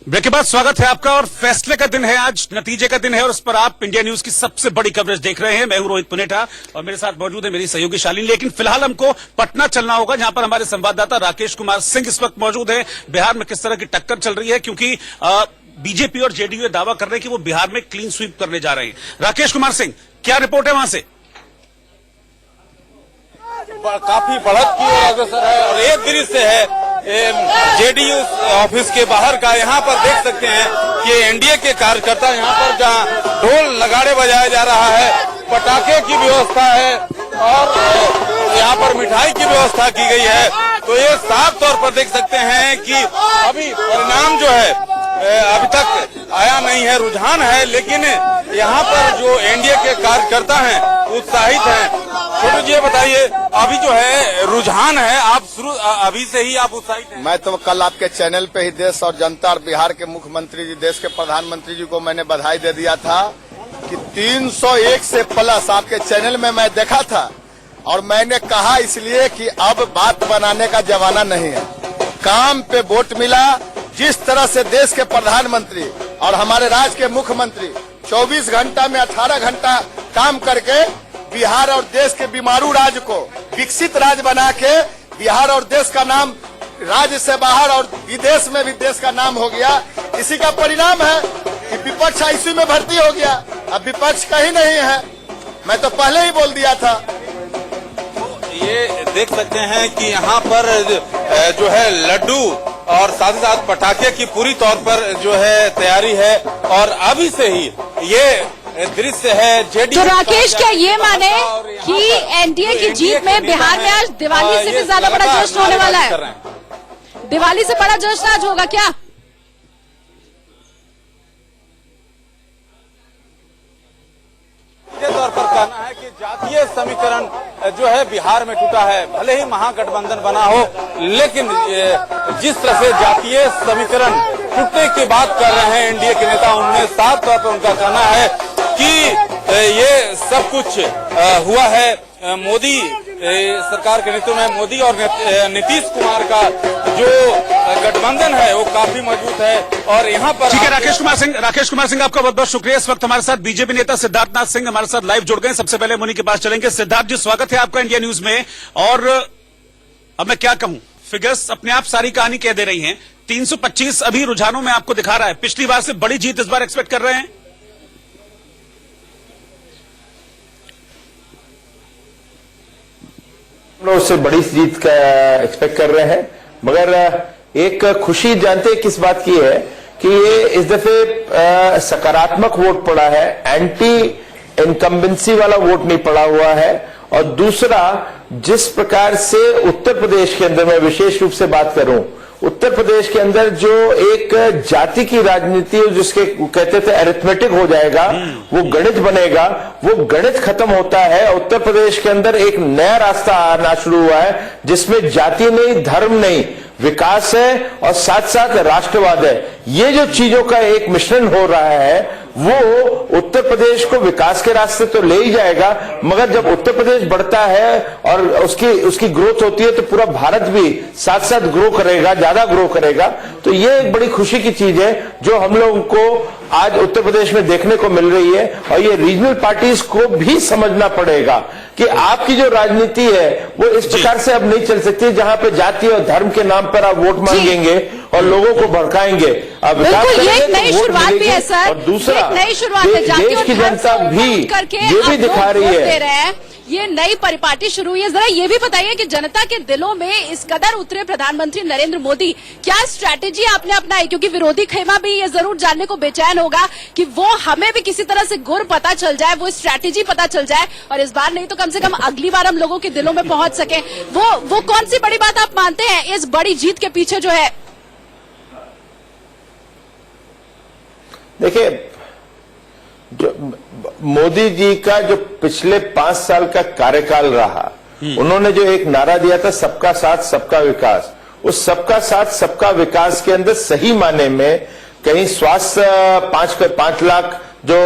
Break के बाद स्वागत है आपका। और फैसले का दिन है आज, नतीजे का दिन है, और उस पर आप इंडिया न्यूज की सबसे बड़ी कवरेज देख रहे हैं। मैं हूं रोहित पुनेठा और मेरे साथ मौजूद है मेरी सहयोगी शालिनी। लेकिन फिलहाल हमको पटना चलना होगा, जहां पर हमारे संवाददाता राकेश कुमार सिंह इस वक्त मौजूद है। बिहार में किस तरह की टक्कर चल रही है, क्योंकि बीजेपी और जेडीयू दावा कर रहे हैं कि वो बिहार में क्लीन स्वीप करने जा रहे हैं। राकेश कुमार सिंह, क्या रिपोर्ट है वहां से? काफी बढ़त की ओर अग्रसर है और एक दृश्य है जेडीयू ऑफिस के बाहर का। यहाँ पर देख सकते हैं कि एनडीए के कार्यकर्ता यहाँ पर जहाँ ढोल नगाड़े बजाया जा रहा है, पटाखे की व्यवस्था है और यहाँ पर मिठाई की व्यवस्था की गई है। तो ये साफ तौर पर देख सकते हैं कि अभी परिणाम जो है अभी तक आया नहीं है, रुझान है, लेकिन यहाँ पर जो एनडीए के कार्यकर्ता हैं उत्साहित हैं। छोटू जी बताइए, अभी जो है रुझान है, आप शुरू अभी से ही आप उत्साहित हैं? मैं तो कल आपके चैनल पे ही देश और जनता और बिहार के मुख्यमंत्री जी, देश के प्रधानमंत्री जी को मैंने बधाई दे दिया था कि 301 से प्लस आपके चैनल में मैं देखा था। और मैंने कहा इसलिए कि अब बात बनाने का जमाना नहीं है, काम पे वोट मिला। जिस तरह से देश के प्रधानमंत्री और हमारे राज्य के मुख्यमंत्री 24 घंटा में 18 घंटा काम करके बिहार और देश के बीमारू राज्य को विकसित राज्य बना के बिहार और देश का नाम राज्य से बाहर और विदेश में भी देश का नाम हो गया, इसी का परिणाम है कि विपक्ष आईसीयू में भर्ती हो गया। अब विपक्ष कहीं नहीं है, मैं तो पहले ही बोल दिया था। ये देख सकते हैं कि यहाँ पर जो है लड्डू और साथ ही साथ पटाखे की पूरी तौर पर जो है तैयारी है और अभी से ही ये दृश्य है जेडीयू। तो राकेश, क्या ये माने कि एनडीए की जीत में बिहार में आज दिवाली से भी ज्यादा बड़ा जश्न होने वाला है? दिवाली से बड़ा जश्न आज होगा क्या? के तौर पर कहना है कि जातीय समीकरण जो है बिहार में टूटा है। भले ही महागठबंधन बना हो, लेकिन जिस तरह से जातीय समीकरण टूटने की बात कर रहे हैं एनडीए के नेता, उनमें साफ तौर पर उनका कहना है कि ये सब कुछ हुआ है मोदी सरकार के नेतृत्व में। मोदी और नीतीश कुमार का जो गठबंधन है वो काफी मजबूत है। और यहाँ पर ठीक है राकेश कुमार सिंह आपका बहुत बहुत शुक्रिया। इस वक्त हमारे साथ बीजेपी नेता सिद्धार्थनाथ सिंह हमारे साथ लाइव जुड़ गए। सबसे पहले मुनि के पास चलेंगे। सिद्धार्थ जी, स्वागत है आपका इंडिया न्यूज में। और अब मैं क्या कहूं, फिगर्स अपने आप सारी कहानी कह दे रही हैं। 325 अभी रुझानों में आपको दिखा रहा है। पिछली बार से बड़ी जीत इस बार एक्सपेक्ट कर रहे हैं? उससे बड़ी जीत का एक्सपेक्ट कर रहे हैं, मगर एक खुशी जानते हैं किस बात की है कि ये इस दफे सकारात्मक वोट पड़ा है, एंटी इनकम्बेंसी वाला वोट नहीं पड़ा हुआ है। और दूसरा, जिस प्रकार से उत्तर प्रदेश के अंदर, मैं विशेष रूप से बात करूं, उत्तर प्रदेश के अंदर जो एक जाति की राजनीति जिसके कहते थे अरिथमेटिक हो जाएगा, वो गणित बनेगा, वो गणित खत्म होता है। उत्तर प्रदेश के अंदर एक नया रास्ता आना शुरू हुआ है, जिसमें जाति नहीं, धर्म नहीं, विकास है और साथ साथ राष्ट्रवाद है। ये जो चीजों का एक मिश्रण हो रहा है, वो उत्तर प्रदेश को विकास के रास्ते तो ले ही जाएगा, मगर जब उत्तर प्रदेश बढ़ता है और उसकी ग्रोथ होती है तो पूरा भारत भी साथ साथ ग्रो करेगा, ज्यादा ग्रो करेगा। तो ये एक बड़ी खुशी की चीज है जो हम लोगों को आज उत्तर प्रदेश में देखने को मिल रही है। और ये रीजनल पार्टीज को भी समझना पड़ेगा कि आपकी जो राजनीति है वो इस प्रकार से अब नहीं चल सकती, जहां पे जाति और धर्म के नाम पर आप वोट मांगेंगे और लोगों को भड़काएंगे। अब विकास नई शुरुआत भी है सर, और दूसरा नई शुरुआत है, देश की जनता भी ये भी दिखा रही है, ये नई परिपाटी शुरू हुई है। जरा ये भी बताइए कि जनता के दिलों में इस कदर उतरे प्रधानमंत्री नरेंद्र मोदी, क्या स्ट्रैटेजी आपने अपनाई? क्योंकि विरोधी खेमा भी ये जरूर जानने को बेचैन होगा कि वो हमें भी किसी तरह से गुर पता चल जाए, वो स्ट्रैटेजी पता चल जाए, और इस बार नहीं तो कम से कम अगली बार हम लोगों के दिलों में पहुंच सके। वो कौन सी बड़ी बात आप मानते हैं इस बड़ी जीत के पीछे जो है? देखिए, जो मोदी जी का जो पिछले 5 साल का कार्यकाल रहा, उन्होंने जो एक नारा दिया था, सबका साथ सबका विकास, उस सबका साथ सबका विकास के अंदर सही माने में कहीं स्वास्थ्य 5 लाख जो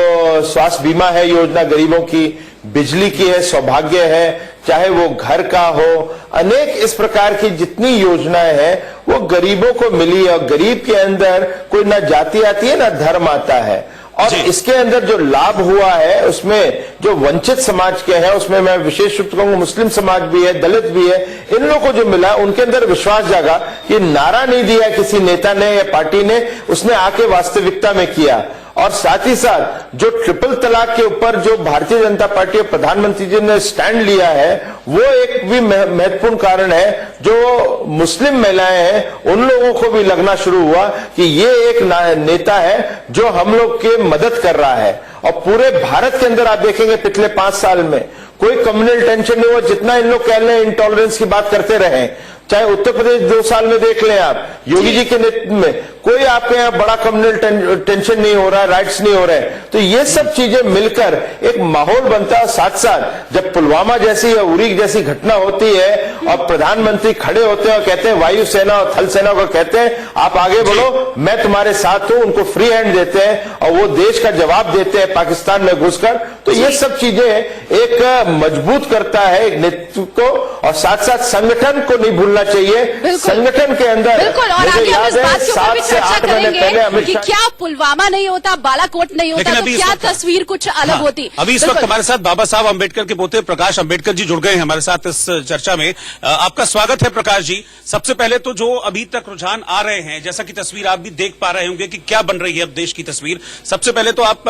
स्वास्थ्य बीमा है योजना गरीबों की, बिजली की है, सौभाग्य है, चाहे वो घर का हो, अनेक इस प्रकार की जितनी योजनाएं हैं वो गरीबों को मिली। और गरीब के अंदर कोई ना जाति आती है ना धर्म आता है। और इसके अंदर जो लाभ हुआ है उसमें जो वंचित समाज के हैं, उसमें मैं विशेष रूप से कहूंगा मुस्लिम समाज भी है, दलित भी है, इन लोगों को जो मिला उनके अंदर विश्वास जागा। ये नारा नहीं दिया किसी नेता ने या पार्टी ने, उसने आके वास्तविकता में किया। और साथ ही साथ जो ट्रिपल तलाक के ऊपर जो भारतीय जनता पार्टी और प्रधानमंत्री जी ने स्टैंड लिया है, वो एक भी महत्वपूर्ण कारण है। जो मुस्लिम महिलाएं हैं उन लोगों को भी लगना शुरू हुआ कि ये एक नेता है जो हम लोग की मदद कर रहा है। और पूरे भारत के अंदर आप देखेंगे पिछले 5 साल में कोई कम्युनल टेंशन नहीं हुआ। जितना इन लोग कह रहे हैं इंटॉलरेंस की बात करते रहे, चाहे उत्तर प्रदेश 2 साल में देख लें आप, योगी जी के नेतृत्व में कोई आपके यहाँ बड़ा कम्युनल टेंशन नहीं हो रहा है, राइट्स नहीं हो रहे हैं। तो ये सब चीजें मिलकर एक माहौल बनता है। साथ साथ जब पुलवामा जैसी या उरी जैसी घटना होती है और प्रधानमंत्री खड़े होते हैं और कहते हैं, वायुसेना और थल सेना को कहते हैं आप आगे बढ़ो, मैं तुम्हारे साथ हूं, उनको फ्री हैंड देते हैं और वो देश का जवाब देते हैं पाकिस्तान में घुसकर। तो ये सब चीजें एक मजबूत करता है एक नेतृत्व को। और साथ साथ संगठन को नहीं भूलना चाहिए। संगठन के अंदर बिल्कुल, और आगे हम इस बात के ऊपर भी चर्चा करेंगे कि क्या पुलवामा नहीं होता, बालाकोट नहीं होता तो क्या तस्वीर कुछ अलग होती। अभी इस वक्त हमारे साथ बाबा साहब अम्बेडकर के पोते प्रकाश अम्बेडकर जी जुड़ गए हैं हमारे साथ इस चर्चा में। आपका स्वागत है प्रकाश जी। सबसे पहले तो जो अभी तक रुझान आ रहे हैं, जैसा कि तस्वीर आप भी देख पा रहे होंगे कि क्या बन रही है अब देश की तस्वीर, सबसे पहले तो आप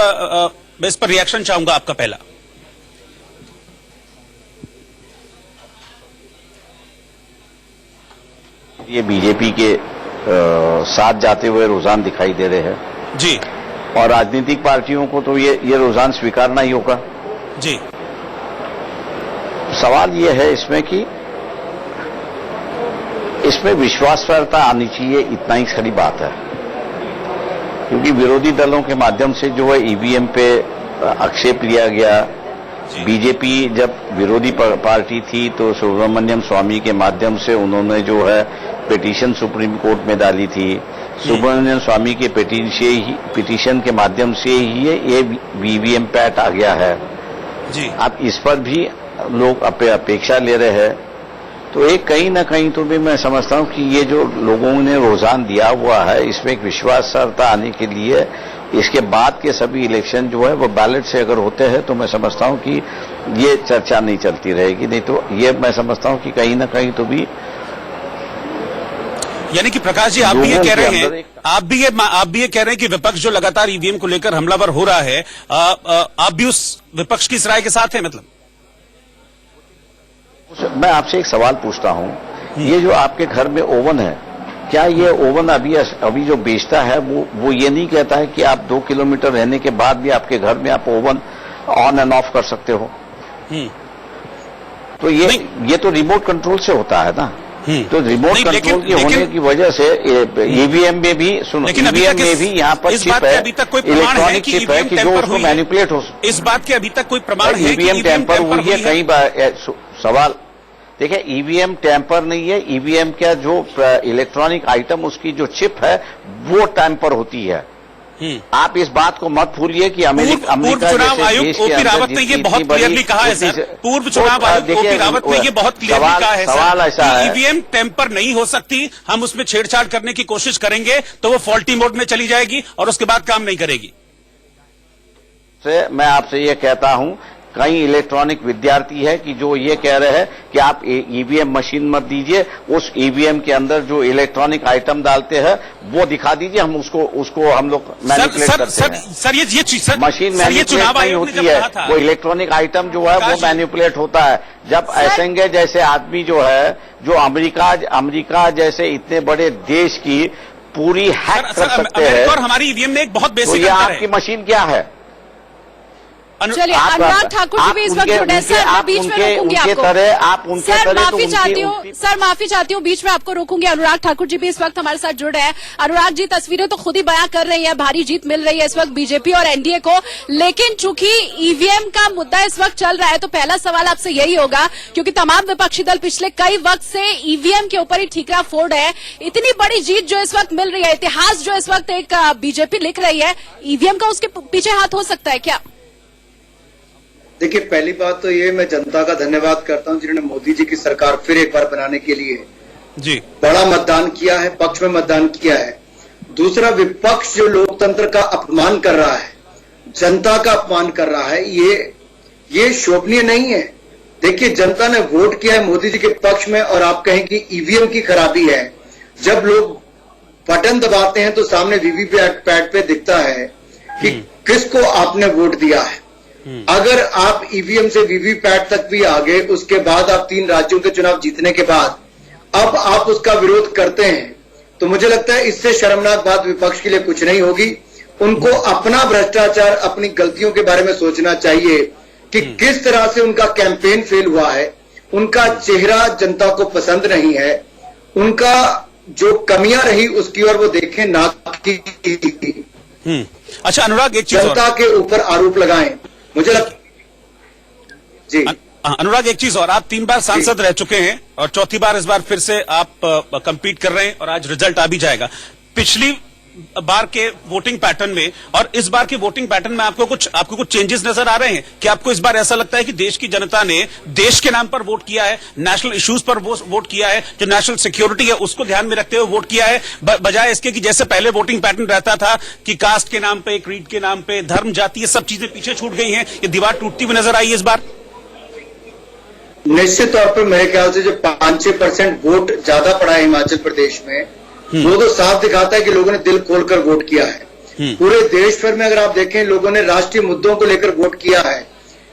मैं इस पर रिएक्शन चाहूंगा आपका पहला। ये बीजेपी के साथ जाते हुए रुझान दिखाई दे रहे हैं जी, और राजनीतिक पार्टियों को तो ये रुझान स्वीकारना ही होगा जी। सवाल ये है इसमें कि इसमें विश्वासपात्रता आनी चाहिए, इतना ही खरी बात है। क्योंकि विरोधी दलों के माध्यम से जो है ईवीएम पे आक्षेप लिया गया। बीजेपी जब विरोधी पार्टी थी तो सुब्रमण्यम स्वामी के माध्यम से उन्होंने जो है पिटीशन सुप्रीम कोर्ट में डाली थी। सुब्रमण्यम स्वामी के पिटीशन के माध्यम से ही ये वीवीएम पैट आ गया है जी। अब इस पर भी लोग अपेक्षा ले रहे हैं। तो एक कहीं ना कहीं तो भी मैं समझता हूं कि ये जो लोगों ने रुझान दिया हुआ है, इसमें एक विश्वासता आने के लिए इसके बाद के सभी इलेक्शन जो है वो बैलेट से अगर होते हैं तो मैं समझता हूं कि ये चर्चा नहीं चलती रहेगी। नहीं तो ये मैं समझता हूं कि कहीं ना कहीं तो भी, यानी कि प्रकाश जी आप भी ये कह रहे हैं, आप भी ये कह रहे हैं कि विपक्ष जो लगातार ईवीएम को लेकर हमलावर हो रहा है, आप भी उस विपक्ष की इस राय के साथ हैं? मतलब मैं आपसे एक सवाल पूछता हूं, ये जो आपके घर में ओवन है, क्या ये ओवन अभी जो बेचता है वो ये नहीं कहता है कि आप 2 किलोमीटर रहने के बाद भी आपके घर में आप ओवन ऑन एंड ऑफ कर सकते हो? तो ये तो रिमोट कंट्रोल से होता है ना। तो रिमोट कंट्रोल की होने की वजह से ईवीएम में भी ईवीएम में भी यहाँ पर चिप है, इलेक्ट्रॉनिक चिप है कि जो उसको मैनिपुलेट हो। इस बात के अभी तक कोई प्रमाण है कि ईवीएम टेम्पर हुई है? कई बार सवाल देखिए, ईवीएम टेम्पर नहीं है। ईवीएम का जो इलेक्ट्रॉनिक आइटम उसकी जो चिप है वो टेम्पर होती है। आप इस बात को मत भूलिए कि अमेरिका चुनाव आयुक्त ओपी रावत ने ये बहुत क्लियरली कहा है सर, पूर्व चुनाव आयुक्त ओपी रावत ने ये बहुत क्लियरली कहा है सवाल ऐसा है, ईवीएम टेम्पर नहीं हो सकती, हम उसमें छेड़छाड़ करने की कोशिश करेंगे तो वो फॉल्टी मोड में चली जाएगी और उसके बाद काम नहीं करेगी। मैं आपसे ये कहता हूं, कई इलेक्ट्रॉनिक विद्यार्थी है कि जो ये कह रहे हैं कि आप ईवीएम मशीन मत दीजिए, उस ईवीएम के अंदर जो इलेक्ट्रॉनिक आइटम डालते हैं वो दिखा दीजिए, हम उसको हम लोग मैनिपुलेट करते हैं। सर ये चीज मशीन मैनिपुलेट नहीं होती है, वो इलेक्ट्रॉनिक आइटम जो है वो मैनिपुलेट होता है। जब एसेंगे जैसे आदमी जो है, जो अमेरिका जैसे इतने बड़े देश की पूरी हैक कर सकते हैं, और हमारी ईवीएम में एक बहुत बेसिक, तो ये आपकी मशीन क्या है? चलिए, अनुराग ठाकुर जी भी इस वक्त जुड़े हैं। सर मैं बीच में रोकूंगी आपको। सर माफी चाहती हूँ, बीच में आपको रोकूंगी। अनुराग ठाकुर जी भी इस वक्त हमारे साथ जुड़े हैं। अनुराग जी, तस्वीरें तो खुद ही बयां कर रही है, भारी जीत मिल रही है इस वक्त बीजेपी और एनडीए को, लेकिन चूंकि ईवीएम का मुद्दा इस वक्त चल रहा है तो पहला सवाल आपसे यही होगा, क्योंकि तमाम विपक्षी दल पिछले कई वक्त से ईवीएम के ऊपर ही ठीकरा फोड़ है। इतनी बड़ी जीत जो इस वक्त मिल रही है, इतिहास जो इस वक्त एक बीजेपी लिख रही है, ईवीएम का उसके पीछे हाथ हो सकता है क्या? देखिए, पहली बात तो ये, मैं जनता का धन्यवाद करता हूं जिन्होंने मोदी जी की सरकार फिर एक बार बनाने के लिए जी बड़ा मतदान किया है, पक्ष में मतदान किया है। दूसरा, विपक्ष जो लोकतंत्र का अपमान कर रहा है, जनता का अपमान कर रहा है, ये शोभनीय नहीं है। देखिए, जनता ने वोट किया है मोदी जी के पक्ष में, और आप कहें कि ईवीएम की खराबी है। जब लोग बटन दबाते हैं तो सामने वीवीपैट पे दिखता है कि किसको आपने वोट दिया है। अगर आप ईवीएम से वीवीपैट तक भी आ गए, उसके बाद आप 3 राज्यों के चुनाव जीतने के बाद अब आप उसका विरोध करते हैं, तो मुझे लगता है इससे शर्मनाक बात विपक्ष के लिए कुछ नहीं होगी। उनको अपना भ्रष्टाचार, अपनी गलतियों के बारे में सोचना चाहिए कि किस तरह से उनका कैंपेन फेल हुआ है, उनका चेहरा जनता को पसंद नहीं है, उनका जो कमियां रही उसकी ओर वो देखें, ना कि अच्छा अनुराग, एक चीज जनता के ऊपर आरोप लगाएं। मुझे जी अनुराग, एक चीज और, आप 3 बार सांसद रह चुके हैं और चौथी बार इस बार फिर से आप कंपीट कर रहे हैं और आज रिजल्ट आ भी जाएगा। पिछली बार के वोटिंग पैटर्न में और इस बार के वोटिंग पैटर्न में आपको कुछ चेंजेस नजर आ रहे हैं कि आपको इस बार ऐसा लगता है कि देश की जनता ने देश के नाम पर वोट किया है, नेशनल इश्यूज पर वोट किया है, जो नेशनल सिक्योरिटी है उसको ध्यान में रखते हुए वोट किया है, बजाय इसके कि जैसे पहले वोटिंग पैटर्न रहता था कि कास्ट के नाम पे, क्रीड के नाम पे, धर्म, जाति, ये सब चीजें पीछे छूट गई हैं, ये दीवार टूटती हुई नजर आई है इस बार? निश्चित तौर पर मेरे ख्याल से जो 5-6% वोट ज्यादा पड़ा है हिमाचल प्रदेश में, वो तो साफ दिखाता है कि लोगों ने दिल खोलकर वोट किया है। पूरे देश भर में अगर आप देखें, लोगों ने राष्ट्रीय मुद्दों को लेकर वोट किया है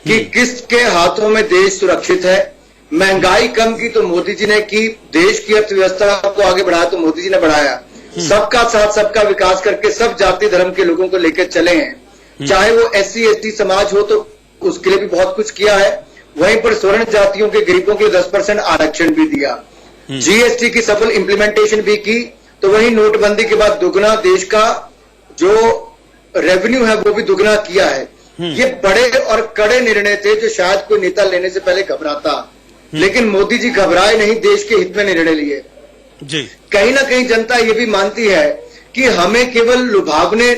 कि किसके हाथों में देश सुरक्षित है। महंगाई कम की तो मोदी जी ने की, देश की अर्थव्यवस्था को आगे बढ़ाया तो मोदी जी ने बढ़ाया, सबका साथ सबका विकास करके सब जाति धर्म के लोगों को लेकर चले हैं। चाहे वो SC ST समाज हो तो उसके लिए भी बहुत कुछ किया है, वहीं पर स्वर्ण जातियों के गरीबों के 10% आरक्षण भी दिया, GST की सफल इंप्लीमेंटेशन भी की। तो वही नोटबंदी के बाद दुगना देश का जो रेवेन्यू है वो भी दुगना किया है। ये बड़े और कड़े निर्णय थे जो शायद कोई नेता लेने से पहले घबराता, लेकिन मोदी जी घबराए नहीं, देश के हित में निर्णय लिए जी। कहीं ना कहीं जनता ये भी मानती है कि हमें केवल लुभावने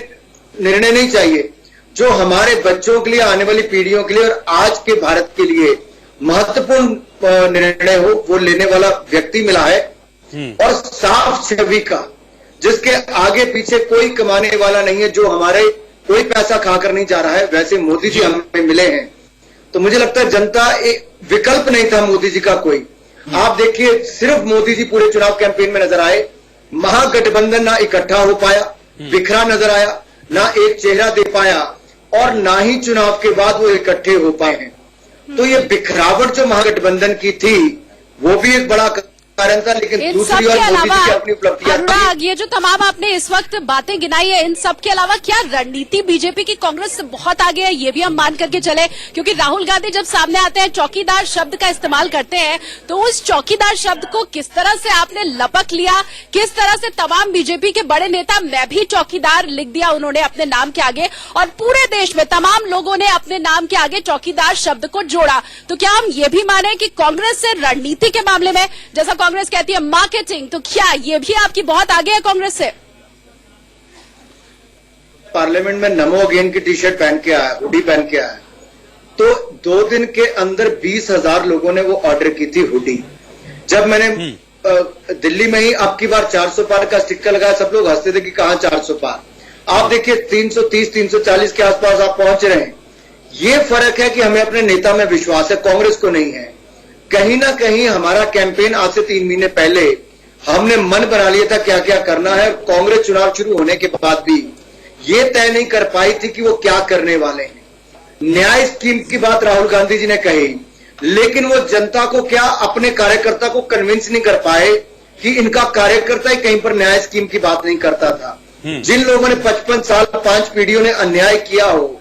निर्णय नहीं चाहिए, जो हमारे बच्चों के लिए, आने वाली पीढ़ियों के लिए और आज के भारत के लिए महत्वपूर्ण निर्णय हो, वो लेने वाला व्यक्ति मिला है और साफ छवि का, जिसके आगे पीछे कोई कमाने वाला नहीं है, जो हमारे कोई पैसा खाकर नहीं जा रहा है, वैसे मोदी जी हमें मिले हैं। तो मुझे लगता है जनता, एक विकल्प नहीं था मोदी जी का कोई। आप देखिए, सिर्फ मोदी जी पूरे चुनाव कैंपेन में नजर आए, महागठबंधन ना इकट्ठा हो पाया, बिखरा नजर आया, ना एक चेहरा दे पाया, और ना ही चुनाव के बाद वो इकट्ठे हो पाए हैं। तो ये बिखरावट जो महागठबंधन की थी वो भी एक बड़ा कारण था, लेकिन दूसरी ओर मोदी जी की अपनी उपलब्धियां। अनुराग, ये जो तमाम आपने इस वक्त बातें गिनाई है, इन सब के अलावा क्या रणनीति बीजेपी की कांग्रेस से बहुत आगे है, ये भी हम मान करके चले? क्योंकि राहुल गांधी जब सामने आते हैं, चौकीदार शब्द का इस्तेमाल करते हैं, तो उस चौकीदार शब्द को किस तरह से आपने लपक लिया, किस तरह से तमाम बीजेपी के बड़े नेता मैं भी चौकीदार लिख दिया उन्होंने अपने नाम के आगे, और पूरे देश में तमाम लोगों ने अपने नाम के आगे चौकीदार शब्द को जोड़ा। तो क्या हम ये भी माने कि कांग्रेस से रणनीति के मामले में, जैसा कांग्रेस कहती है मार्केटिंग, तो क्या ये भी आपकी बहुत आगे है कांग्रेस से? पार्लियामेंट में नमो अगेन की टी-शर्ट पहन के आया, हुडी पहन के आया, तो 2 दिन के अंदर 20,000 लोगों ने वो ऑर्डर की थी हुडी। जब मैंने दिल्ली में ही अब की बार 400 पार का स्टिकर लगाया, सब लोग हंसते थे कि कहां 400 पार। आप देखिए 330-340 के आसपास आप पहुंच रहे हैं। ये फर्क है कि हमें अपने नेता में विश्वास है, कांग्रेस को नहीं है। कहीं ना कहीं हमारा कैंपेन आज से 3 महीने पहले हमने मन बना लिया था क्या क्या करना है। कांग्रेस चुनाव शुरू होने के बाद भी ये तय नहीं कर पाई थी कि वो क्या करने वाले हैं। न्याय स्कीम की बात राहुल गांधी जी ने कही, लेकिन वो जनता को क्या, अपने कार्यकर्ता को कन्विंस नहीं कर पाए कि इनका कार्यकर्ता ही कहीं पर न्याय स्कीम की बात नहीं करता था। जिन लोगों ने 55 साल 5 पीढ़ियों ने अन्याय किया हो,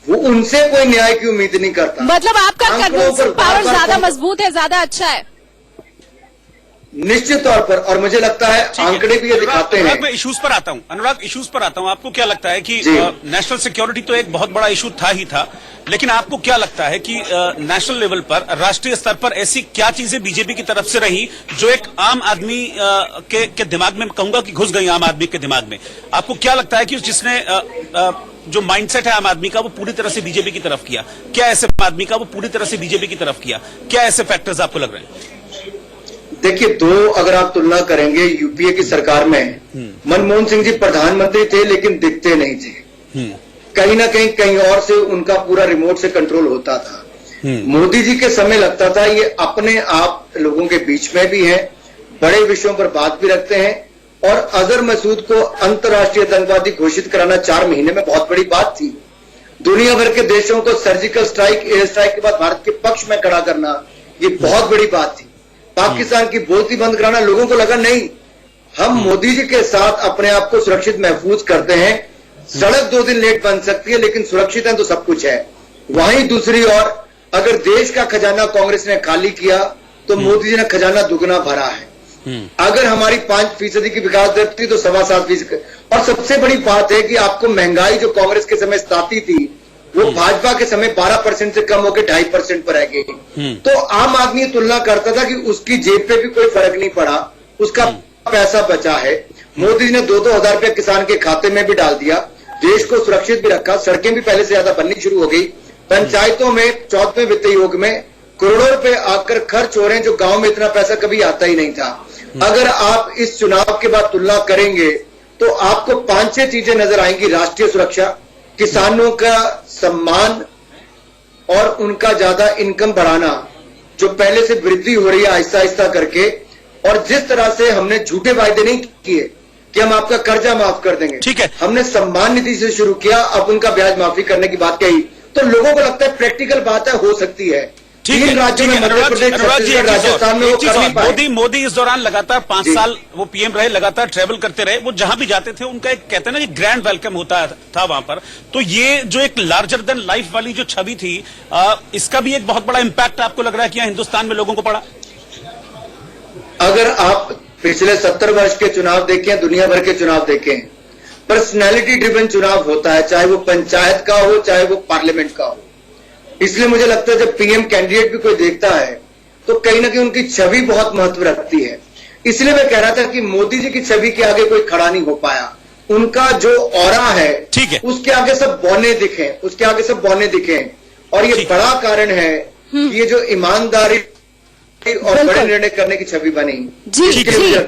वो उनसे कोई न्याय की उम्मीद नहीं करता। मतलब आपका कन्विंसिंग पावर ज्यादा मजबूत है, ज्यादा अच्छा है निश्चित तौर पर, और मुझे लगता है आंकड़े भी ये दिखाते हैं। मैं इश्यूज पर आता हूं, अनुराग इश्यूज पर आता हूं। आपको क्या लगता है कि नेशनल सिक्योरिटी तो एक बहुत बड़ा इशू था ही था, लेकिन आपको क्या लगता है कि नेशनल लेवल पर, राष्ट्रीय स्तर पर ऐसी क्या चीजें बीजेपी की तरफ से रही जो एक आम आदमी के दिमाग में, कहूंगा कि घुस गई आम आदमी के दिमाग में? आपको क्या लगता है कि जिसने जो माइंडसेट है आम आदमी का वो पूरी तरह से बीजेपी की तरफ किया? क्या ऐसे आदमी का वो पूरी तरह से बीजेपी की तरफ किया? क्या ऐसे फैक्टर्स आपको लग रहे हैं? देखिए, दो अगर आप तुलना करेंगे, यूपीए की सरकार में मनमोहन सिंह जी प्रधानमंत्री थे लेकिन दिखते नहीं थे। कहीं ना कहीं और से उनका पूरा रिमोट से कंट्रोल होता था। मोदी जी के समय लगता था ये अपने आप लोगों के बीच में भी है, बड़े विषयों पर बात भी रखते हैं, और अजहर मसूद को अंतर्राष्ट्रीय आतंकवादी घोषित कराना 4 महीने में बहुत बड़ी बात थी। दुनिया भर के देशों को सर्जिकल स्ट्राइक, एयर स्ट्राइक के बाद भारत के पक्ष में खड़ा करना ये बहुत बड़ी बात थी। पाकिस्तान की बोलती बंद कराना, लोगों को लगा नहीं हम मोदी जी के साथ अपने आप को सुरक्षित महफूज करते हैं। सड़क 2 दिन लेट बन सकती है लेकिन सुरक्षित है तो सब कुछ है। वहीं दूसरी ओर अगर देश का खजाना कांग्रेस ने खाली किया तो मोदी जी ने खजाना दुगना भरा है। अगर हमारी 5% की विकास दर थी तो 7.25%। और सबसे बड़ी बात है कि आपको महंगाई जो कांग्रेस के समय सताती थी वो भाजपा के समय 12% से कम होकर 2.5% पर रह गई। तो आम आदमी तुलना करता था कि उसकी जेब पे भी कोई फर्क नहीं पड़ा, उसका पैसा बचा है। मोदी जी ने 2-2 हजार रुपया किसान के खाते में भी डाल दिया, देश को सुरक्षित भी रखा, सड़कें भी पहले से ज्यादा बननी शुरू हो गई। पंचायतों में 4वें वित्त आयोग में करोड़ों रुपए आकर खर्च हो रहे हैं, जो गांव में इतना पैसा कभी आता ही नहीं था। अगर आप इस चुनाव के बाद तुलना करेंगे तो आपको 5-6 चीजें नजर आएंगी। राष्ट्रीय सुरक्षा, किसानों का सम्मान और उनका ज्यादा इनकम बढ़ाना, जो पहले से वृद्धि हो रही है आहिस्ता आहिस्ता करके, और जिस तरह से हमने झूठे वायदे नहीं किए कि हम आपका कर्जा माफ कर देंगे, ठीक है, हमने सम्मान निधि से शुरू किया, अब उनका ब्याज माफी करने की बात कही, तो लोगों को लगता है प्रैक्टिकल बात है, हो सकती है। ठीक है, राज्यों में, मध्य प्रदेश, छत्तीसगढ़, राजस्थान में वो कर नहीं पाए। मोदी इस दौरान लगातार 5 साल वो पीएम रहे, लगातार ट्रेवल करते रहे, वो जहां भी जाते थे उनका एक कहते हैं ना कि ग्रैंड वेलकम होता था वहां पर। तो ये जो एक लार्जर देन लाइफ वाली जो छवि थी, इसका भी एक बहुत बड़ा इंपैक्ट आपको लग रहा है कि यहाँ हिंदुस्तान में लोगों को पड़ा? अगर आप पिछले 70 वर्ष के चुनाव देखें, दुनिया भर के चुनाव देखें, पर्सनैलिटी ड्रिवन चुनाव होता है, चाहे वो पंचायत का हो चाहे वो पार्लियामेंट का हो। इसलिए मुझे लगता है जब पीएम कैंडिडेट भी कोई देखता है तो कहीं ना कहीं उनकी छवि बहुत महत्व रखती है। इसलिए मैं कह रहा था कि मोदी जी की छवि के आगे कोई खड़ा नहीं हो पाया। उनका जो ऑरा है, ठीक है, उसके आगे सब बौने दिखे, उसके आगे सब बौने दिखे। और ये बड़ा कारण है कि ये जो ईमानदारी और बड़े निर्णय करने की छवि बनी। जी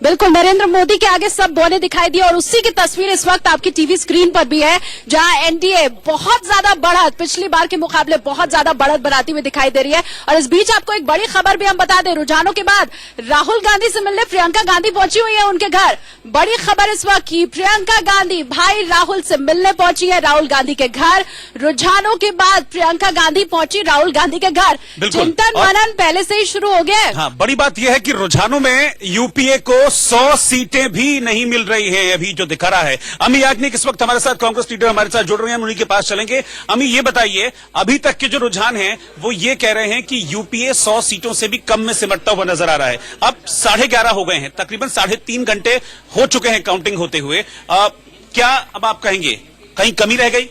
बिल्कुल, नरेंद्र मोदी के आगे सब बौने दिखाई दी, और उसी की तस्वीर इस वक्त आपकी टीवी स्क्रीन पर भी है, जहां एनडीए बहुत ज्यादा बढ़त, पिछली बार के मुकाबले बहुत ज्यादा बढ़त बनाती हुई दिखाई दे रही है। और इस बीच आपको एक बड़ी खबर भी हम बता दें, रुझानों के बाद राहुल गांधी से मिलने प्रियंका गांधी पहुंची हुई है उनके घर। बड़ी खबर इस वक्त की, प्रियंका गांधी भाई राहुल से मिलने पहुंची है राहुल गांधी के घर। रुझानों के बाद प्रियंका गांधी पहुंची राहुल गांधी के घर। चिंतन मनन पहले से ही शुरू हो गया है। हाँ, बड़ी बात यह है कि रुझानों में यूपीए को 100 सीटें भी नहीं मिल रही हैं, अभी जो दिखा रहा है। अमी याज्ञनिक इस वक्त हमारे साथ, कांग्रेस लीडर हमारे साथ जुड़ रहे हैं, हम उन्हीं के पास चलेंगे। अमी, ये बताइए, अभी तक के जो रुझान हैं वो ये कह रहे हैं कि यूपीए 100 सीटों से भी कम में सिमटता हुआ नजर आ रहा है। अब 11:30 हो गए हैं, तकरीबन 3.5 घंटे हो चुके हैं काउंटिंग होते हुए। क्या अब आप कहेंगे कहीं कमी रह गई?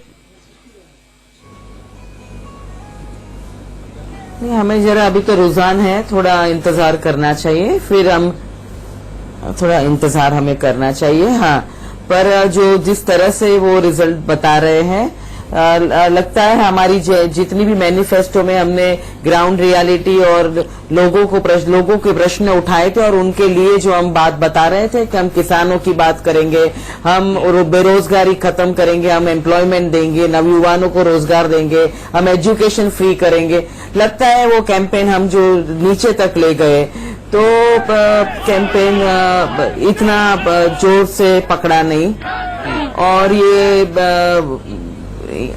नहीं, हमें जरा अभी तो रुझान है, थोड़ा इंतजार करना चाहिए, फिर हम थोड़ा इंतजार हमें करना चाहिए। हाँ, पर जो जिस तरह से वो रिजल्ट बता रहे हैं, लगता है हमारी जितनी भी मैनिफेस्टो में हमने ग्राउंड रियलिटी और लोगों के प्रश्न उठाए थे, और उनके लिए जो हम बात बता रहे थे कि हम किसानों की बात करेंगे, हम बेरोजगारी खत्म करेंगे, हम एम्प्लॉयमेंट देंगे, नवयुवानों को रोजगार देंगे, हम एजुकेशन फ्री करेंगे, लगता है वो कैंपेन हम जो नीचे तक ले गए तो कैंपेन इतना जोर से पकड़ा नहीं। और ये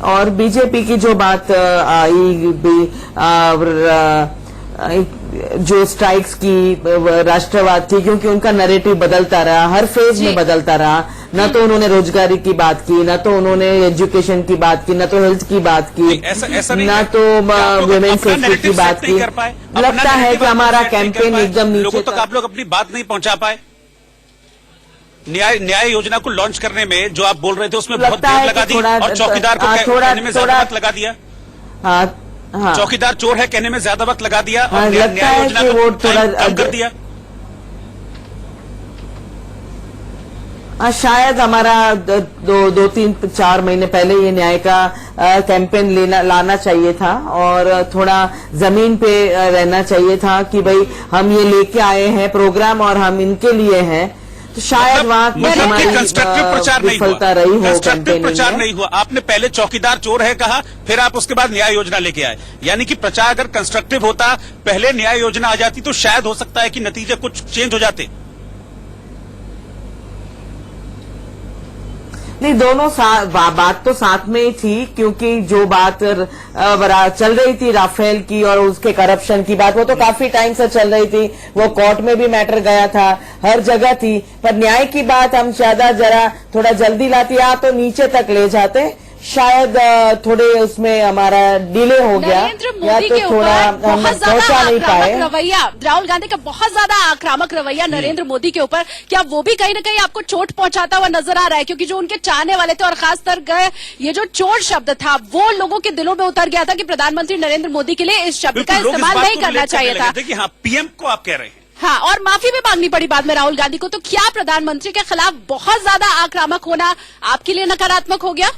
और बीजेपी की जो बात आई भी, जो स्ट्राइक्स की राष्ट्रवाद थी, क्योंकि उनका नैरेटिव बदलता रहा, हर फेज में बदलता रहा। न तो उन्होंने रोजगारी की बात की, न तो उन्होंने एजुकेशन की बात की, न तो हेल्थ की बात की, न तो वुमेन सेफ्टी की बात की। लगता है कि हमारा कैंपेन एकदम नीचे लोगों तक आप लोग अपनी बात नहीं पहुंचा पाए। न्याय योजना को लॉन्च करने में जो आप बोल रहे थे उसमें बहुत देर लगा दी, और चौकीदार को कहने में ज्यादा वक्त लगा दिया। हाँ, चौकीदार चोर है कहने में ज्यादा वक्त लगा दिया, और लगता है कि वो थोड़ा कम कर दिया। शायद हमारा 2-3-4 महीने पहले ये न्याय का कैंपेन लाना चाहिए था और थोड़ा जमीन पे रहना चाहिए था कि भाई हम ये लेके आए हैं प्रोग्राम और हम इनके लिए हैं, तो शायद वहाँ हमारी कंस्ट्रक्टिव प्रचार नहीं हुआ, विफलता रही हो कंस्ट्रक्टिव प्रचार कैंपेनिंग नहीं हुआ। आपने पहले चौकीदार चोर है कहा, फिर आप उसके बाद न्याय योजना लेके आए, यानी कि प्रचार अगर कंस्ट्रक्टिव होता, पहले न्याय योजना आ जाती तो शायद हो सकता है कि नतीजे कुछ चेंज हो जाते। नहीं, दोनों बात तो साथ में ही थी, क्योंकि जो बात चल रही थी राफेल की और उसके करप्शन की बात, वो तो काफी टाइम से चल रही थी, वो कोर्ट में भी मैटर गया था, हर जगह थी। पर न्याय की बात हम जरा थोड़ा जल्दी लाती, या तो नीचे तक ले जाते, शायद थोड़े उसमें हमारा डिले हो गया, या तो थोड़ा हम पहुंचा नहीं पाए। रवैया राहुल गांधी का बहुत ज्यादा आक्रामक रवैया नरेंद्र मोदी के ऊपर, क्या वो भी कहीं ना कहीं आपको चोट पहुंचाता हुआ नजर आ रहा है? क्योंकि जो उनके चाहने वाले थे और खासकर गए ये जो चोर शब्द था वो लोगों के दिलों में उतर गया था कि प्रधानमंत्री नरेंद्र मोदी के लिए इस शब्द का इस्तेमाल नहीं करना चाहिए था। हाँ, पीएम को आप कह रहे हैं। हाँ, और माफी भी मांगनी पड़ी बाद में राहुल गांधी को। तो क्या प्रधानमंत्री के खिलाफ बहुत ज्यादा आक्रामक होना आपके लिए नकारात्मक हो गया?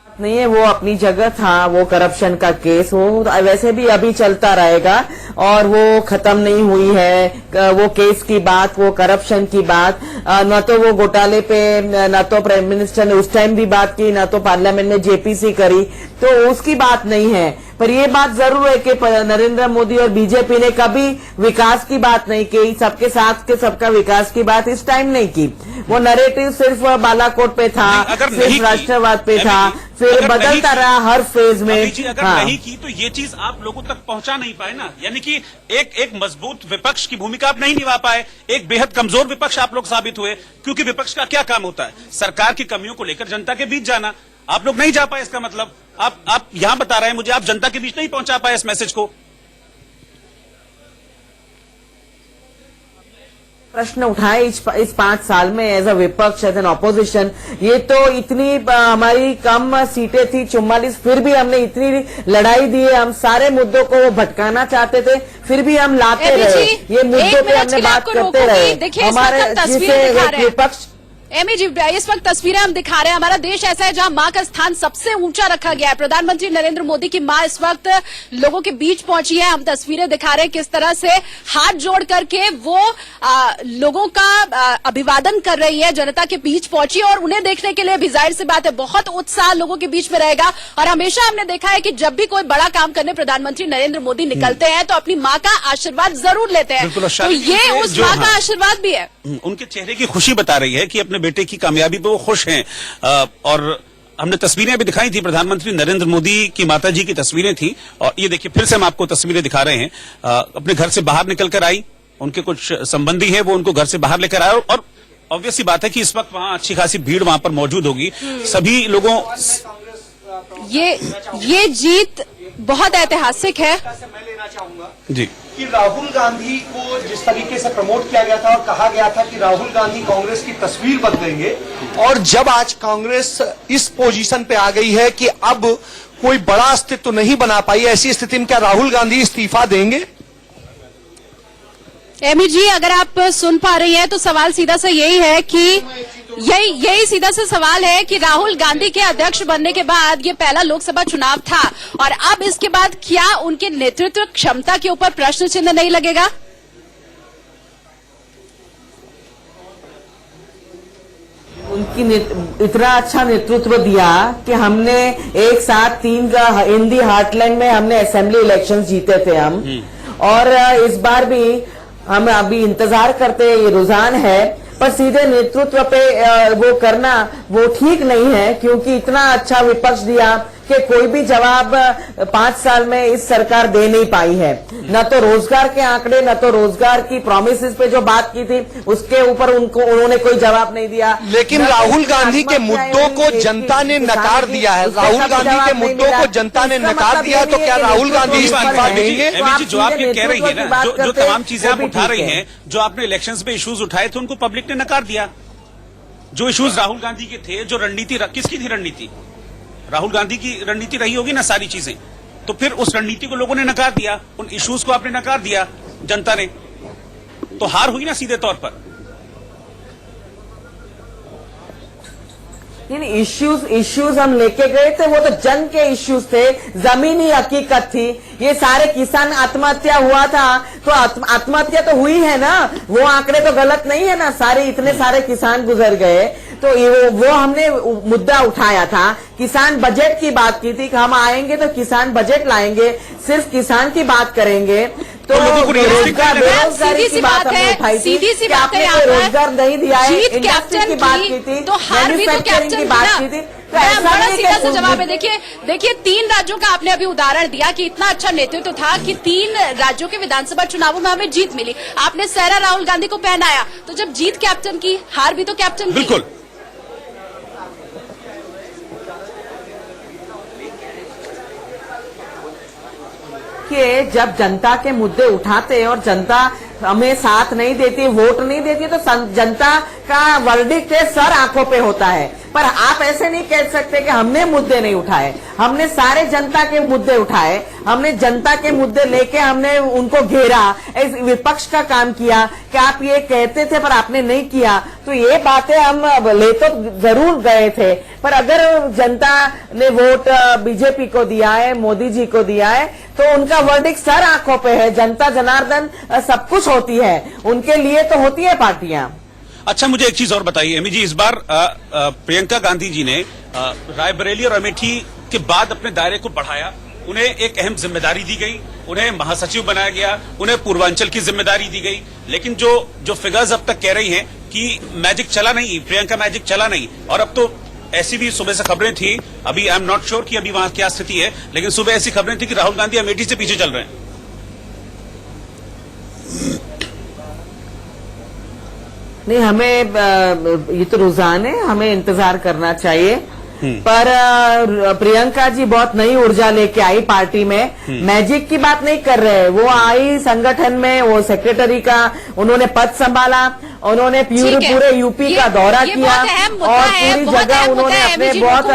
नहीं है, वो अपनी जगह था, वो करप्शन का केस वो वैसे भी अभी चलता रहेगा और वो खत्म नहीं हुई है। वो केस की बात, वो करप्शन की बात, न तो वो घोटाले पे न तो प्राइम मिनिस्टर ने उस टाइम भी बात की, न तो पार्लियामेंट में जेपीसी करी, तो उसकी बात नहीं है। पर ये बात जरूर है कि नरेंद्र मोदी और बीजेपी ने कभी विकास की बात नहीं की, सबके साथ के सबका विकास की बात इस टाइम नहीं की। वो नैरेटिव सिर्फ बालाकोट पे था, सिर्फ राष्ट्रवाद पे था, फिर बदलता रहा हर फेज में। अगर नहीं की तो ये चीज आप लोगों तक पहुंचा नहीं पाए ना, यानी कि एक मजबूत विपक्ष की भूमिका आप नहीं निभा पाए, एक बेहद कमजोर विपक्ष आप लोग साबित हुए। क्योंकि विपक्ष का क्या काम होता है? सरकार की कमियों को लेकर जनता के बीच जाना। आप लोग नहीं जा पाए, इसका मतलब आप यहां बता रहे हैं मुझे, आप जनता के बीच नहीं पहुंचा पाए इस मैसेज को। प्रश्न उठाए इस 5 साल में एज अ विपक्ष, एज एन ऑपोजिशन। ये तो इतनी हमारी कम सीटें थी 44, फिर भी हमने इतनी लड़ाई दी है। हम सारे मुद्दों को वो भटकाना चाहते थे, फिर भी हम लाते रहे, ये मुद्दों पे हमने बात करते रहे। हमारे जिसे विपक्ष एमी जी, इस वक्त तस्वीरें हम दिखा रहे हैं। हमारा देश ऐसा है जहां मां का स्थान सबसे ऊंचा रखा गया है। प्रधानमंत्री नरेंद्र मोदी की मां इस वक्त लोगों के बीच पहुंची है। हम तस्वीरें दिखा रहे हैं किस तरह से हाथ जोड़ करके वो लोगों का अभिवादन कर रही है, जनता के बीच पहुंची और उन्हें देखने के लिए भी जाहिर सी बात है बहुत उत्साह लोगों के बीच में रहेगा। और हमेशा हमने देखा है कि जब भी कोई बड़ा काम करने प्रधानमंत्री नरेंद्र मोदी निकलते हैं तो अपनी मां का आशीर्वाद जरूर लेते हैं। तो ये उस मां का आशीर्वाद भी है। उनके चेहरे की खुशी बता रही है कि अपने बेटे की कामयाबी पे वो खुश हैं। और हमने तस्वीरें भी दिखाई थी, प्रधानमंत्री नरेंद्र मोदी की माताजी की तस्वीरें थी। और ये देखिए, फिर से हम आपको तस्वीरें दिखा रहे हैं। अपने घर से बाहर निकल कर आई, उनके कुछ संबंधी हैं वो उनको घर से बाहर लेकर आए। और ऑब्वियस सी बात है कि इस वक्त वहां अच्छी खासी भीड़ वहां पर मौजूद होगी। सभी लोगों ये जीत बहुत ऐतिहासिक है। मैं लेना चाहूंगा जी कि राहुल गांधी को जिस तरीके से प्रमोट किया गया था और कहा गया था कि राहुल गांधी कांग्रेस की तस्वीर बदलेंगे, और जब आज कांग्रेस इस पोजीशन पे आ गई है कि अब कोई बड़ा अस्तित्व तो नहीं बना पाई, ऐसी स्थिति में क्या राहुल गांधी इस्तीफा देंगे? एमी जी, अगर आप सुन पा रही हैं तो सवाल सीधा सा यही है कि यही सीधा सा सवाल है कि राहुल गांधी के अध्यक्ष बनने के बाद ये पहला लोकसभा चुनाव था और अब इसके बाद क्या उनके नेतृत्व क्षमता के ऊपर प्रश्न चिन्ह नहीं लगेगा? उनकी इतना अच्छा नेतृत्व दिया कि हमने एक साथ 3 का हिंदी हार्टलैंड में हमने असेंबली इलेक्शंस जीते थे हम। और इस बार भी हम अभी इंतजार करते हैं, ये रुझान है, पर सीधे नेतृत्व पे वो करना वो ठीक नहीं है, क्योंकि इतना अच्छा विपक्ष दिया कि कोई भी जवाब 5 साल में इस सरकार दे नहीं पाई है। न तो रोजगार के आंकड़े, न तो रोजगार की प्रॉमिसेस पे जो बात की थी उसके ऊपर उन्होंने कोई जवाब नहीं दिया। लेकिन राहुल गांधी के मुद्दों को जनता ने नकार दिया है। राहुल गांधी के मुद्दों को जनता ने नकार दिया, तो क्या राहुल गांधी इस्तीफा देंगे? जो आप ये कह रही है ना, जो तमाम चीजें आप उठा रही हैं, जो आपने इलेक्शंस में इश्यूज उठाए थे उनको पब्लिक ने नकार दिया। जो इश्यूज राहुल गांधी के थे, जो रणनीति किसकी थी? रणनीति राहुल गांधी की रणनीति रही होगी ना सारी चीजें। तो फिर उस रणनीति को लोगों ने नकार दिया, उन इश्यूज को आपने नकार दिया जनता ने। तो हार हुई ना सीधे तौर पर। इश्यूज हम लेके गए थे, वो तो जन के इश्यूज थे, जमीनी हकीकत थी। ये सारे किसान आत्महत्या हुआ था, तो आत्महत्या तो हुई है ना, वो आंकड़े तो गलत नहीं है ना, सारे इतने सारे किसान गुजर गए, तो वो हमने मुद्दा उठाया था। किसान बजट की बात की थी कि हम आएंगे तो किसान बजट लाएंगे, सिर्फ किसान की बात करेंगे। तो बेरोजगारी की बात हमने उठाई थी कि आपने रोजगार नहीं दिया है, इंडस्ट्री की बात की थी, तो हार भी तो कैप्टन की बात की थी। तो बड़ा सीधा सा जवाब है। देखिए 3 राज्यों का आपने अभी उदाहरण दिया कि इतना अच्छा नेतृत्व था कि 3 राज्यों के विधानसभा चुनावों में हमें जीत मिली। आपने सहरा राहुल गांधी को पहनाया, तो जब जीत कैप्टन की, हार भी तो कैप्टन की। बिल्कुल। कि जब जनता के मुद्दे उठाते और जनता हमें साथ नहीं देती, वोट नहीं देती, तो जनता का वर्डिक्ट सर आंखों पे होता है। पर आप ऐसे नहीं कह सकते कि हमने मुद्दे नहीं उठाए, हमने सारे जनता के मुद्दे उठाए, हमने जनता के मुद्दे लेके हमने उनको घेरा, इस विपक्ष का काम किया कि आप ये कहते थे पर आपने नहीं किया। तो ये बातें हम ले तो जरूर गए थे, पर अगर जनता ने वोट बीजेपी को दिया है, मोदी जी को दिया है, तो उनका वर्डिक्ट सर आंखों पे है। जनता जनार्दन सब कुछ होती है, उनके लिए तो होती है पार्टियां। अच्छा, मुझे एक चीज और बताइए एमी जी, इस बार प्रियंका गांधी जी ने रायबरेली और अमेठी के बाद अपने दायरे को बढ़ाया, उन्हें एक अहम जिम्मेदारी दी गई, उन्हें महासचिव बनाया गया, उन्हें पूर्वांचल की जिम्मेदारी दी गई। लेकिन जो फिगर्स अब तक कह रही हैं कि मैजिक चला नहीं, प्रियंका मैजिक चला नहीं, और अब तो ऐसी भी सुबह से खबरें थी, अभी आई एम नॉट श्योर कि अभी वहां क्या स्थिति है, लेकिन सुबह ऐसी खबरें थी कि राहुल गांधी अमेठी से पीछे चल रहे हैं। नहीं, हमें ये तो रुझान है, हमें इंतजार करना चाहिए। पर प्रियंका जी बहुत नई ऊर्जा लेके आई पार्टी में, मैजिक की बात नहीं कर रहे। वो आई संगठन में, वो सेक्रेटरी का उन्होंने पद संभाला, उन्होंने पूरे यूपी का दौरा किया और पूरी जगह उन्होंने अपने बहुत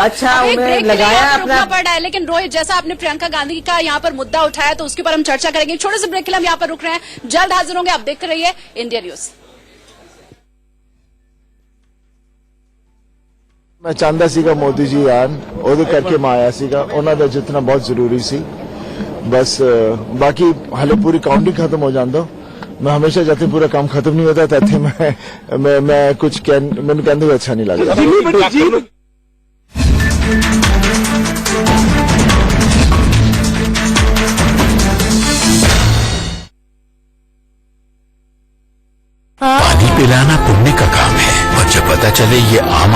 अच्छा उन्हें लगाया अपना। पड़ रहा है, लेकिन रोहित, जैसा आपने प्रियंका गांधी का यहाँ पर मुद्दा उठाया, तो उसके ऊपर हम चर्चा करेंगे। छोटे से ब्रेक के लिए हम यहाँ पर रुक रहे हैं, जल्द हाजिर होंगे। आप देखते रहिए इंडिया न्यूज। मैं चाहता ਸੀਗਾ ਮੋਦੀ ਜੀ ਆਣ, ਉਹਦੇ ਕਰਕੇ ਮੈਂ ਆਇਆ ਸੀਗਾ, ਉਹਨਾਂ ਦਾ ਜਿੱਤਣਾ ਬਹੁਤ ਜ਼ਰੂਰੀ ਸੀ। बस बाकी हाले पूरी काउंटिंग खत्म हो जाता, मैं हमेशा जाते पूरा काम खत्म नहीं होता, तो मैं कुछ मैंने कहते हुए अच्छा नहीं लगता। पानी पिलाना पुण्य का काम है, और जब पता चले ये आम